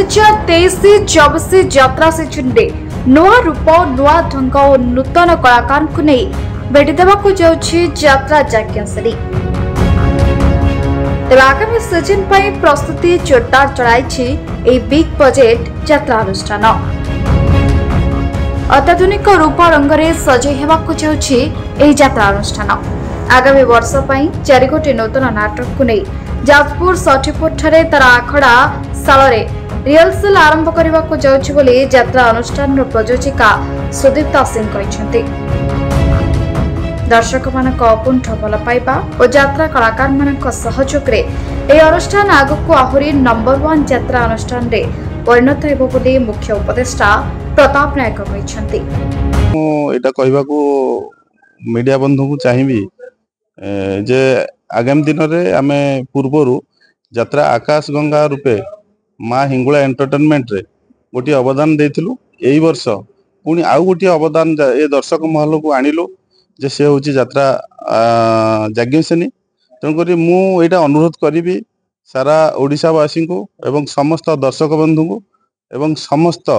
2023-24 यात्रा सीजन नुआ रूप नुआ ढंग और नूतन कलाकार को नहीं भेटी देवाक जाउछि यात्रा यज्ञश्री। तेज आगामी सीजन पर प्रस्तुति जोरदार चलाई बिग बजेट यात्रा अनुष्ठान अत्याधुनिक रूप रंग में सजई हेबाक जाउछि यात्रा अनुष्ठान। आगामी वर्ष पर 4 गोटी नूतन नाटक को नहीं जाजपुर सठीपुर ठारे तार आखड़ा साल रिहर्सल आरंभ करने को जाउछि बोली यात्रा अनुष्ठान प्रयोजिका सुदीप्ता सिंह कहते। दर्शक मानक अकुंठ भल पाइबा और यात्रा कलाकार मानक सहयोग रे ए अनुष्ठान आगको आहुरी नंबर 1 यात्रा अनुष्ठान रे परिणत हेबो बोली मुख्य उपदेष्टा प्रताप नायक कहते। एटा कहबा को मीडिया बंधु को चाहिबी जे आगामी दिन में आम पूर्वर यात्रा आकाश गंगा रूपे माँ हिंगुला एंटरटेनमेंट रे गोटे अवदान देथिलु। एई वर्ष पुणी आउ गोटे अवदान ए दर्शक महल को आनिलु जे से होची यात्रा यज्ञश्री। तेणुक मुझे अनुरोध करी सारा ओडिशावासी को एवं समस्त दर्शक बंधु को एवं समस्त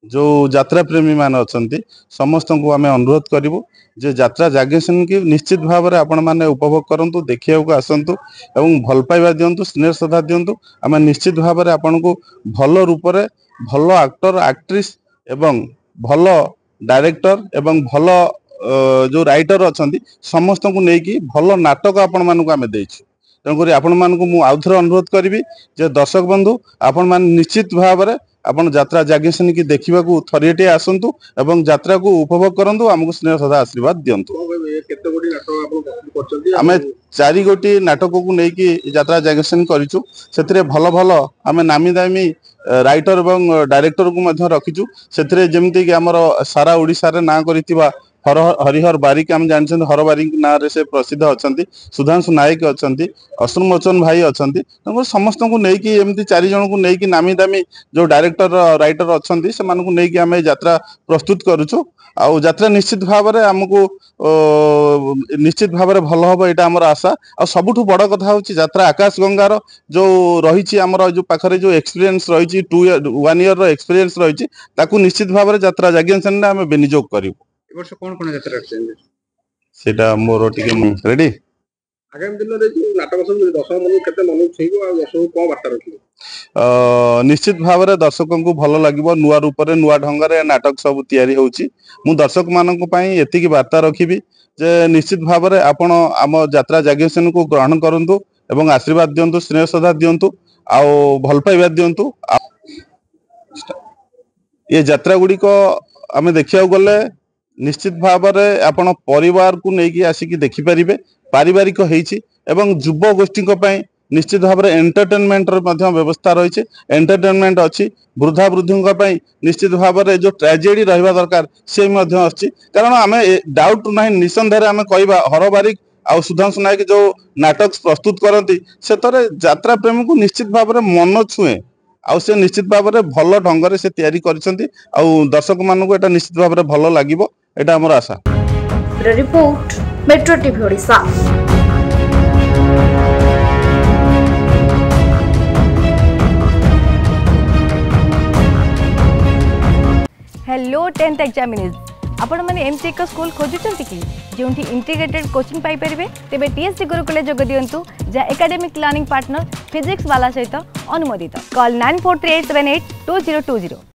जो यात्रा प्रेमी मान अच्छा समस्त को आम अनुरोध करूँ जे यात्रा यज्ञश्री की निश्चित भाव में आपण मैंने उपभोग करूँ, देखिया को आसतु एवं भल पाइबा दिंतु, स्नेह श्रद्धा दिंतु। आम निश्चित भाव में आपण को भल रूप से भल एक्टर एक्ट्रेस एवं भल डायरेक्टर एवं भल जो राइटर अच्छा समस्त को लेकिन भल नाटक आपण मानक आम देछु। तेणुक आपण मानक मु आउ थे अनुरोध करी जे दर्शक बंधु आपण मान निश्चित भाव में आपण यात्रा यज्ञश्री की देखा थरिए आसतु एवं यात्रा को उपभोग करूँ, आमको स्नेह सदा आशीर्वाद दिंतु। आम 4 गोटी नाटक को लेकिन यात्रा यज्ञश्री करूँ, से भल भल आम नामी दामी राइटर एवं डायरेक्टर को रखीचु। से जमीक आमर सारा ओडिशा रे ना करिथिबा हरिहर बारिक आम जानते हर बारिक ना रे से प्रसिद्ध अच्छा, सुधांशु नायक अच्छा, असुरमोचन भाई अच्छा। समस्त को लेकिन एमती 4 जन को लेकिन नामी दामी जो डायरेक्टर राइटर अच्छा से लेकिन आम यात्रा प्रस्तुत करुचु। आउ यात्रा निश्चित भाव में आमको निश्चित भाव में भल हम यहाँ आम आशा। आ सबुठ बड़ कथा हूँ यात्रा आकाश गंगार जो रही आमर जो पाखे जो एक्सपीरियंस रही 1 ईयर एक्सपीरियंस रही निश्चित भाव में यात्रा यज्ञश्री आम विनियोग करूँ। सेटा मोर टिके रेडी आगामी दिन रे जो नाटक सब दर्शक मन केते मन छुइबो आ दर्शक को वार्ता रखिबो। निश्चित भाव में दर्शकों को भल लगे नुआ रूप से नुआ ढंग से नाटक सब तैयारी होउची। मु दर्शक मानक पई एतिकी वार्ता रखिबी जे निश्चित भाव में आपण आम यात्रा यज्ञश्री को ग्रहण करंतु एवं आशीर्वाद दिंतु, स्नेह श्रद्धा दिंतु, आउ भल पाइबा दिंतु। ये यात्रा गुड़ी को आम देखा गले निश्चित भाव में आपण परिवार को लेकिन आसिक देखिपारे पारिवारिक होइछि एवं युव गोष्ठी निश्चित भाव में एंटरटेनमेंट व्यवस्था रही एंटरटेनमेंट अच्छी। वृद्धा वृद्धि निश्चित भाव में जो ट्रेजेडी रहा दरकार से अच्छी। कारण आम डाउट ना निसंदेह आम कहवा हर बारिक आ सुधांशु नायक जो नाटक प्रस्तुत करती से यात्रा प्रेमी को निश्चित भाव में मन छुए आउ से निश्चित भाव में भल ढंग से तैयारी करिसेंती। आउ दर्शक मानक एटा निश्चित भाव में भल लागिबो एटा हमर आशा। Report Metro TV Odisha. Hello 10th examinees आपण माने एमसी एक स्कूल खोजुचंती कि जोंठी इंटीग्रेटेड कोचिंग पाई परिबे तेबे टीएससी गुरुकुले जोग दियंतु जा एकेडमिक लर्निंग पार्टनर फिजिक्स वाला सहित अनुमोदित। कॉल 9438782020।